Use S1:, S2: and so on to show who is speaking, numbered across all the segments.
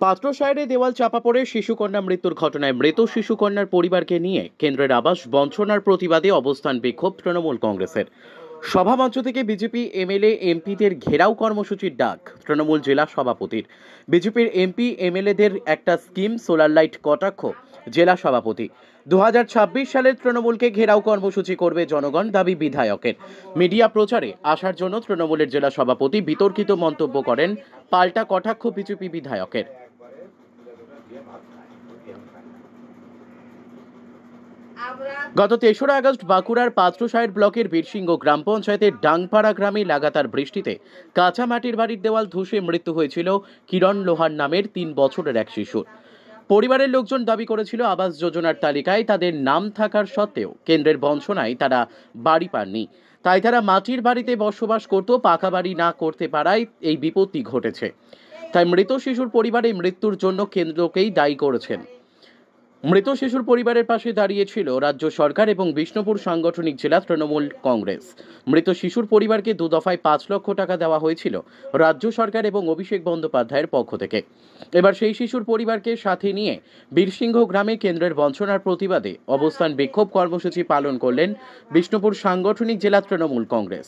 S1: পাত্রসায়রে দেওয়াল চাপা পড়ে শিশুকন্যা মৃত্যুর ঘটনায় মৃত শিশুকন্যার পরিবারকে নিয়ে কেন্দ্রের আবাস বঞ্চনার প্রতিবাদে অবস্থান বিক্ষোভ তৃণমূল কংগ্রেসের। সভামঞ্চ থেকে বিজেপি এমএলএ এমপিদের ঘেরাও কর্মসূচির ডাক তৃণমূল জেলা সভাপতির। বিজেপির এমপি এমএলএদের একটা স্কিম সোলার লাইট কটাক্ষ জেলা সভাপতি। 2026 সালে তৃণমূলকে ঘেরাও কর্মসূচি করবে জনগণ, দাবি বিধায়কের। মিডিয়া প্রচারে আসার জন্য তৃণমূলের জেলা সভাপতি বিতর্কিত মন্তব্য করেন, পাল্টা কটাক্ষ বিজেপি বিধায়কের। গত 3রা আগস্ট বাঁকুড়ার পাত্রসায়র ব্লকের বীরসিংহ গ্রাম পঞ্চায়েতের ডাংপাড়া গ্রামে লাগাতার বৃষ্টিতে কাঁচা মাটির বাড়ির দেওয়াল ধসে মৃত্যু হয়েছিল কিরণ লোহার নামের 3 বছরের এক শিশুর। পরিবারের লোকজন দাবি করেছিল আবাস যোজনার তালিকায় তাদের নাম থাকার সত্ত্বেও কেন্দ্রের বঞ্চনায় তারা বাড়ি পাননি, তাই তারা মাটির বাড়িতে বসবাস করত। পাকা বাড়ি না করতে পারায় এই বিপত্তি ঘটেছে। তাই মৃত শিশুর পরিবারে মৃত্যুর জন্য কেন্দ্রকেই দায়ী করেছেন। মৃত শিশুর পরিবারের পাশে দাঁড়িয়েছিল রাজ্য সরকার এবং বিষ্ণুপুর সাংগঠনিক জেলা তৃণমূল কংগ্রেস। মৃত শিশুর পরিবারকে 2 দফায় 5 লক্ষ টাকা দেওয়া হয়েছিল রাজ্য সরকার এবং অভিষেক বন্দ্যোপাধ্যায়ের পক্ষ থেকে। এবার সেই শিশুর পরিবারকে সাথে নিয়ে বীরসিংহ গ্রামে কেন্দ্রের বঞ্চনার প্রতিবাদে অবস্থান বিক্ষোভ কর্মসূচি পালন করলেন বিষ্ণুপুর সাংগঠনিক জেলা তৃণমূল কংগ্রেস।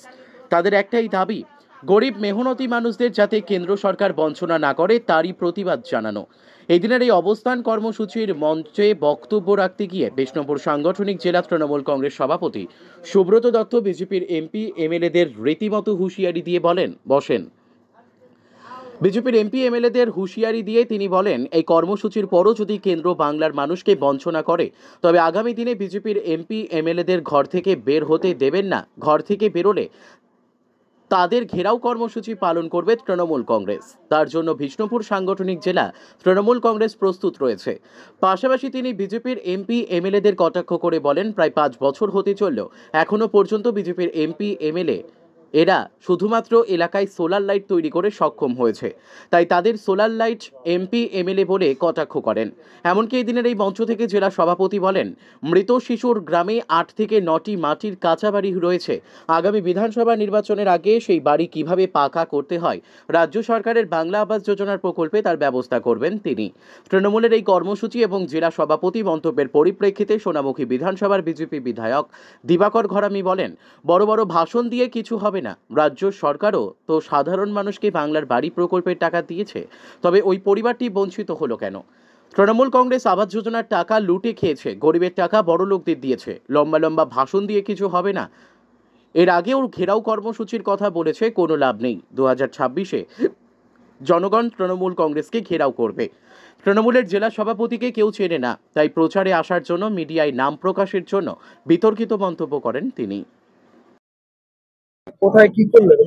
S1: তাদের একটাই দাবি, গরিব মেহনতি মানুষদের যাতে কেন্দ্র সরকার বঞ্চনা না করে তারই প্রতিবাদ জানানো। এই দিনের এই অবস্থান কর্মসূচির মঞ্চে বক্তব্য রাখতে গিয়ে বিষ্ণুপুর সাংগঠনিক জেলা তৃণমূল কংগ্রেস সভাপতি সুব্রত দত্ত বিজেপির এমপি এমএলএদের রীতিমতো হুঁশিয়ারি দিয়ে বসেন। বিজেপির এমপি এমএলএদের হুঁশিয়ারি দিয়ে তিনি বলেন, এই কর্মসূচির পরও যদি কেন্দ্র বাংলার মানুষকে বঞ্চনা করে তবে আগামী দিনে বিজেপির এমপি এমএলএদের ঘর থেকে বের হতে দেবেন না। ঘর থেকে বেরোলে তাদের ঘেরাও কর্মসূচি পালন করবে তৃণমূল কংগ্রেস। তার জন্য বিষ্ণুপুর সাংগঠনিক জেলা তৃণমূল কংগ্রেস প্রস্তুত রয়েছে। পাশাপাশি তিনি বিজেপির এমপি এমএলএদের কটাক্ষ করে বলেন, প্রায় 5 বছর হতে চলল এখনো পর্যন্ত বিজেপির এমপি এমএলএ এরা শুধুমাত্র এলাকায় সোলার লাইট তৈরি করে সক্ষম হয়েছে, তাই তাদের সোলার লাইট এমপি এমএলএ বলে কটাক্ষ করেন। এমনকি এই দিনের এই মঞ্চ থেকে জেলা সভাপতি বলেন, মৃত শিশুর গ্রামে 8 থেকে 9টি মাটির কাঁচা বাড়ি রয়েছে। আগামী বিধানসভা নির্বাচনের আগে সেই বাড়ি কিভাবে পাকা করতে হয় রাজ্য সরকারের বাংলা আবাস যোজনার প্রকল্পে তার ব্যবস্থা করবেন তিনি। তৃণমূলের এই কর্মসূচি এবং জেলা সভাপতি মন্তব্যের পরিপ্রেক্ষিতে সোনামুখী বিধানসভার বিজেপি বিধায়ক দিবাকর ঘরামি বলেন, বড় বড় ভাষণ দিয়ে কিছু হবে না। রাজ্য সরকারও তো সাধারণ মানুষকে বাংলার বাড়ি প্রকল্পের টাকা দিয়েছে, তবে ওই পরিবারটি বঞ্চিত হলো কেন? তৃণমূল কংগ্রেস আবাস যোজনার টাকা লুটে খেয়েছে, গরিবের টাকা বড় লোকদের দিয়েছে। লম্বা লম্বা ভাষণ দিয়ে কিছু হবে না। এর আগেও ঘেরাও কর্মসূচির কথা বলেছে, কোনো লাভ নেই। 2026-এ জনগণ তৃণমূল কংগ্রেসকে ঘেরাও করবে। তৃণমূলের জেলা সভাপতিকে কেউ চেনে না, তাই প্রচারে আসার জন্য মিডিয়ায় নাম প্রকাশের জন্য বিতর্কিত মন্তব্য করেন তিনি।
S2: কোথায় কি করলেন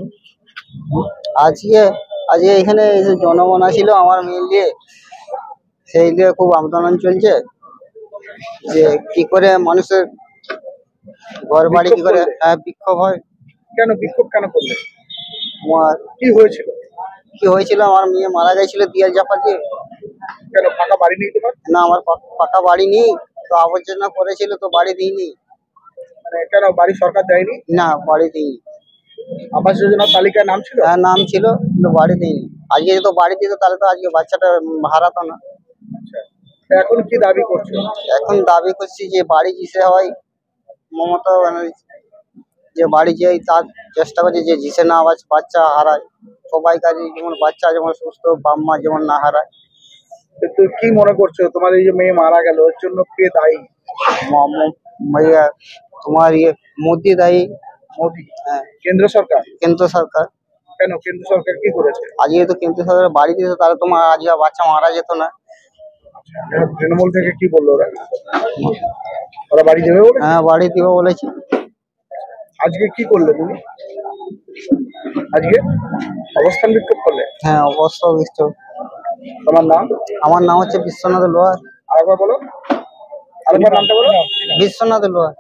S3: আজকে? আজকে এখানে জনগণ আসছিল আমার মেয়ে নিয়ে, সেই নিয়ে খুব আন্দোলন চলছে যে কি করে মানুষের ঘর বাড়ি কি করে বিক্ষোভ হয়।
S2: কেন বিক্ষোভ কেন করলেন?
S3: আমার
S2: কি হয়েছিল?
S3: আমার মেয়ে মারা গেছিল দেয়াল চাপা দিয়ে।
S2: কেন ফাঁকা বাড়ি নেই তোমার?
S3: না, আমার পাকা বাড়ি নেই তো, আবর্জনা করেছিল তো বাড়ি দিইনি।
S2: মানে কেন বাড়ি সরকার দেয়নি?
S3: না, বাড়ি দিইনি।
S2: আবাস যোজনার তালিকায় নাম ছিল?
S3: হ্যাঁ, নাম ছিল কিন্তু বাড়ি দিইনি। আজকে যদি বাড়ি দিত তাহলে তো আজকে বাচ্চাটা হারাতো না।
S2: আচ্ছা, এখন কি দাবি করছো?
S3: এখন দাবি করছি যে বাড়ি জিসে হয়, মমতা ব্যানার্জি যে বাড়ি যেই তার চেষ্টা করছে যে জিসে না বাচ্চা হারায়। সবাই কাজে যেমন বাচ্চা যেমন সুস্থ, বাপ মা যেমন না হারায়।
S2: তো কি মনে করছো তোমার এই যে মেয়ে মারা গেল ওর জন্য কে দায়ী?
S3: তোমার মোদি দায়ী।
S2: মোদি?
S3: হ্যাঁ।
S2: কেন্দ্র সরকার?
S3: কেন্দ্র সরকার।
S2: কেন কেন্দ্র সরকার কি করেছে?
S3: আজকে তো কেন্দ্র সরকার বাড়ি দিত তাহলে তোমার আজকে বাচ্চা মারা যেত না।
S2: তৃণমূল থেকে কি বললো ওরা? ওরা বাড়ি দেবে বলে?
S3: হ্যাঁ, বাড়ি দিবে বলেছি।
S2: আজকে কি করলে তুমি? আজকে অবস্থান বিক্ষোভ করলে?
S3: হ্যাঁ, অবস্থা বিক্ষোভ।
S2: তোমার নাম?
S3: আমার নাম হচ্ছে বিশ্বনাথ লোহার।
S2: আরেকবার বলো, আরেকবার নামটা বলো।
S3: বিশ্বনাথ লোহার।